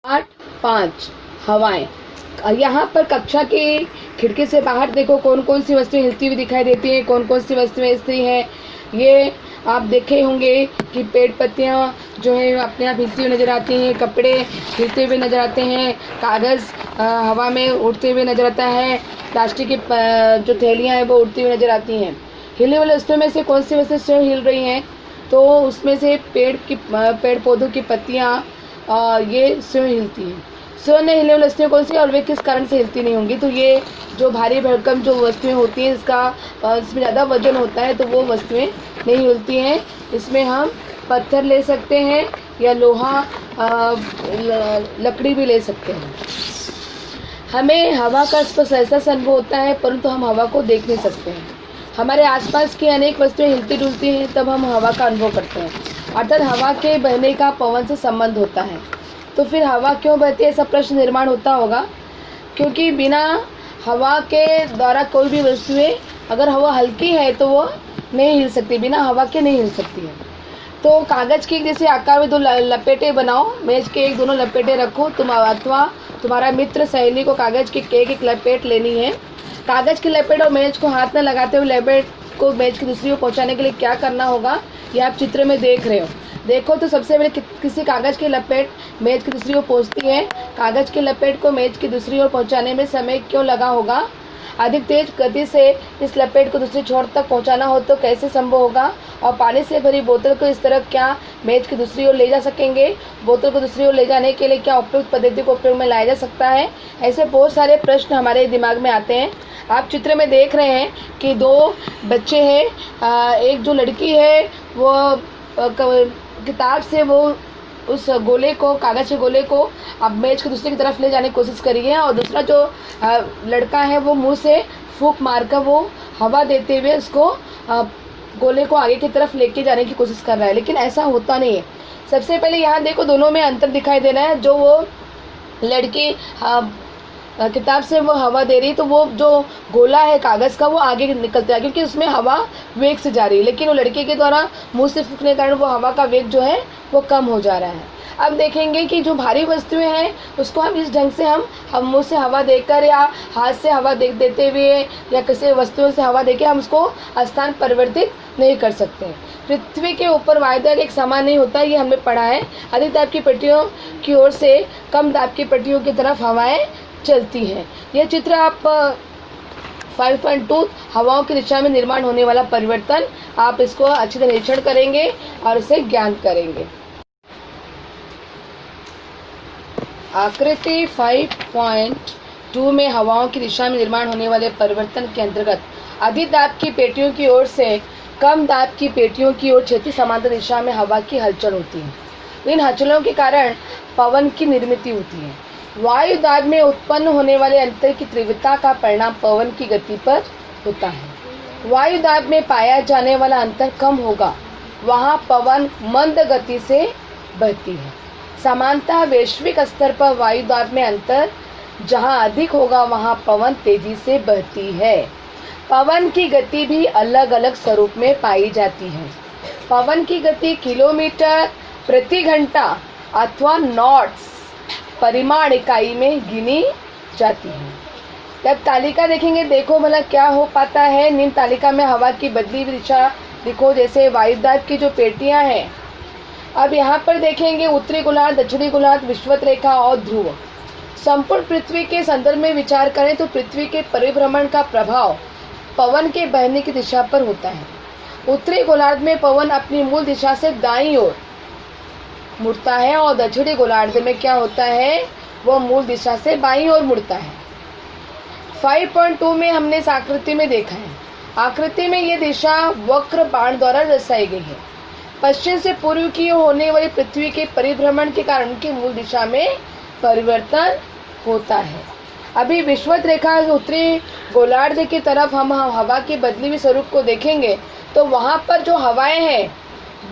Part 5 हवाएं। यहाँ पर कक्षा की खिड़की से बाहर देखो कौन कौन सी वस्तुएं हिलती हुई दिखाई देती हैं, कौन कौन सी वस्तुएं स्थिर हैं। ये आप देखे होंगे कि पेड़ पत्तियाँ जो है अपने आप हिलती हुई नजर आती हैं, कपड़े हिलते हुए नजर आते हैं, कागज़ हवा में उड़ते हुए नजर आता है, प्लास्टिक की जो थैलियाँ हैं वो उड़ती हुई नजर आती हैं। हिलने वाली वस्तुओं में से कौन सी वस्तुएं हिल रही हैं? तो उसमें से पेड़ पौधों की पत्तियाँ ये स्वयं हिलती हैं। स्वयं नहीं हिलने वाली वस्तुएं कौन सी और वे किस कारण से हिलती नहीं होंगी? तो ये जो भारी भरकम जो वस्तुएं होती हैं इसमें ज़्यादा वजन होता है तो वो वस्तुएं नहीं हिलती हैं। इसमें हम पत्थर ले सकते हैं या लोहा लकड़ी भी ले सकते हैं। हमें हवा का स्पर्श ऐसा अनुभव होता है परंतु हम हवा को देख नहीं सकते हैं। हमारे आसपास की अनेक वस्तुएं हिलती डुलती हैं तब हम हवा का अनुभव करते हैं, अर्थात हवा के बहने का पवन से संबंध होता है। तो फिर हवा क्यों बहती है, ऐसा प्रश्न निर्माण होता होगा। क्योंकि बिना हवा के द्वारा कोई भी वस्तुएं, अगर हवा हल्की है तो वो नहीं हिल सकती, बिना हवा के नहीं हिल सकती है। तो कागज़ की जैसे आकार में दो लपेटे बनाओ, मेज के एक दोनों लपेटे रखो तुम, अथवा तुम्हारा मित्र सहेली को कागज़ की एक लपेट लेनी है। कागज़ की लपेट और मेज को हाथ में लगाते हुए लपेट को मेज की दूसरी ओर पहुंचाने के लिए क्या करना होगा, ये आप चित्र में देख रहे हो। देखो तो सबसे पहले किसी कागज़ की लपेट मेज की दूसरी ओर पहुंचती है। कागज़ की लपेट को मेज की दूसरी ओर पहुंचाने में समय क्यों लगा होगा? अधिक तेज गति से इस लपेट को दूसरी छोर तक पहुंचाना हो तो कैसे संभव होगा? और पानी से भरी बोतल को इस तरह क्या मेज की दूसरी ओर ले जा सकेंगे? बोतल को दूसरी ओर ले जाने के लिए क्या उपयुक्त पद्धति को उपयोग में लाया जा सकता है? ऐसे बहुत सारे प्रश्न हमारे दिमाग में आते हैं। आप चित्र में देख रहे हैं कि दो बच्चे हैं, एक जो लड़की है वो किताब से वो उस गोले को, कागज़ के गोले को अब मेज के दूसरे की तरफ ले जाने की कोशिश करी है, और दूसरा जो लड़का है वो मुंह से फूंक मारकर वो हवा देते हुए उसको गोले को आगे की तरफ लेके जाने की कोशिश कर रहा है, लेकिन ऐसा होता नहीं है। सबसे पहले यहाँ देखो दोनों में अंतर दिखाई दे रहा है। जो वो लड़की किताब से वो हवा दे रही तो वो जो गोला है कागज़ का वो आगे निकलता है क्योंकि उसमें हवा वेग से जा रही है, लेकिन वो लड़के के द्वारा मुंह से फूंकने के कारण वो हवा का वेग जो है वो कम हो जा रहा है। अब देखेंगे कि जो भारी वस्तुएं हैं उसको हम इस ढंग से हम मुंह से हवा देकर या हाथ से हवा देते हुए या किसी वस्तुओं से हवा देकर हम उसको स्थान परिवर्तित नहीं कर सकते। पृथ्वी के ऊपर वायुदाब एक समान नहीं होता, ये हमने पढ़ा है। अधिक दाब की पट्टियों की ओर से कम दाब की पट्टियों की तरफ हवाएं चलती है। यह चित्र आप 5.2 हवाओं की दिशा में निर्माण होने वाला परिवर्तन, आप इसको अच्छी तरह निरीक्षण करेंगे और इसे ज्ञान करेंगे। आकृति 5.2 में हवाओं की दिशा में निर्माण होने वाले परिवर्तन के अंतर्गत अधिक दाब की पेटियों की ओर से कम दाब की पेटियों की ओर क्षैतिज समांतर दिशा में हवा की हलचल होती है। इन हलचलों के कारण पवन की निर्मित होती है। वायु दाब में उत्पन्न होने वाले अंतर की तीव्रता का परिणाम पवन की गति पर होता है। वायु दाब में पाया जाने वाला अंतर कम होगा, वहाँ पवन मंद गति से बहती है। सामान्यतः वैश्विक स्तर पर वायु दाब में अंतर जहाँ अधिक होगा वहाँ पवन तेजी से बहती है। पवन की गति भी अलग अलग स्वरूप में पाई जाती है। पवन की गति किलोमीटर प्रति घंटा अथवा नॉट्स परिमाण इकाई में गिनी जाती है। जब तालिका देखेंगे, देखो भला क्या हो पाता है। निम्न तालिका में हवा की बदली हुई दिशा दिखो, जैसे वायुदाब की जो पेटियां हैं। अब यहाँ पर देखेंगे उत्तरी गोलार्ध, दक्षिणी गोलार्ध, विषुवत रेखा और ध्रुव। संपूर्ण पृथ्वी के संदर्भ में विचार करें तो पृथ्वी के परिभ्रमण का प्रभाव पवन के बहने की दिशा पर होता है। उत्तरी गोलार्ध में पवन अपनी मूल दिशा से दाईं ओर मुड़ता है और दक्षिणी गोलार्ध में क्या होता है, वो मूल दिशा से बाईं ओर मुड़ता है। 5.2 में हमने इस आकृति में देखा है। आकृति में ये दिशा वक्र बाण द्वारा दर्शाई गई है। पश्चिम से पूर्व की ओर होने वाली पृथ्वी के परिभ्रमण के कारण उनकी मूल दिशा में परिवर्तन होता है। अभी विषुवत रेखा उत्तरी गोलार्ध की तरफ हम हवा के बदली हुई स्वरूप को देखेंगे तो वहाँ पर जो हवाएं हैं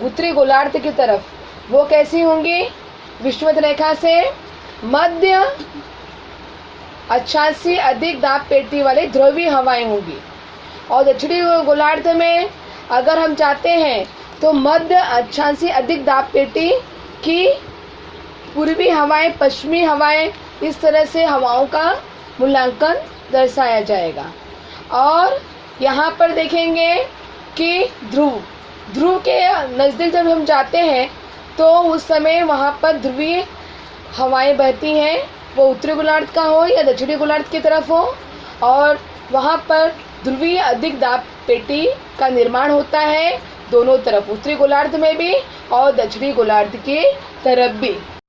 उत्तरी गोलार्ध की तरफ वो कैसी होंगी? विषुवत रेखा से मध्य अक्षांशी अधिक दाब पेटी वाली ध्रुवीय हवाएं होंगी, और दक्षिणी गोलार्ध में अगर हम चाहते हैं तो मध्य अक्षांशी अधिक दाब पेटी की पूर्वी हवाएं, पश्चिमी हवाएं, इस तरह से हवाओं का मूल्यांकन दर्शाया जाएगा। और यहाँ पर देखेंगे कि ध्रुव के नज़दीक जब हम जाते हैं तो उस समय वहाँ पर ध्रुवीय हवाएं बहती हैं, वो उत्तरी गोलार्ध का हो या दक्षिणी गोलार्ध की तरफ हो, और वहाँ पर ध्रुवीय अधिक दाब पेटी का निर्माण होता है दोनों तरफ, उत्तरी गोलार्ध में भी और दक्षिणी गोलार्ध की तरफ भी।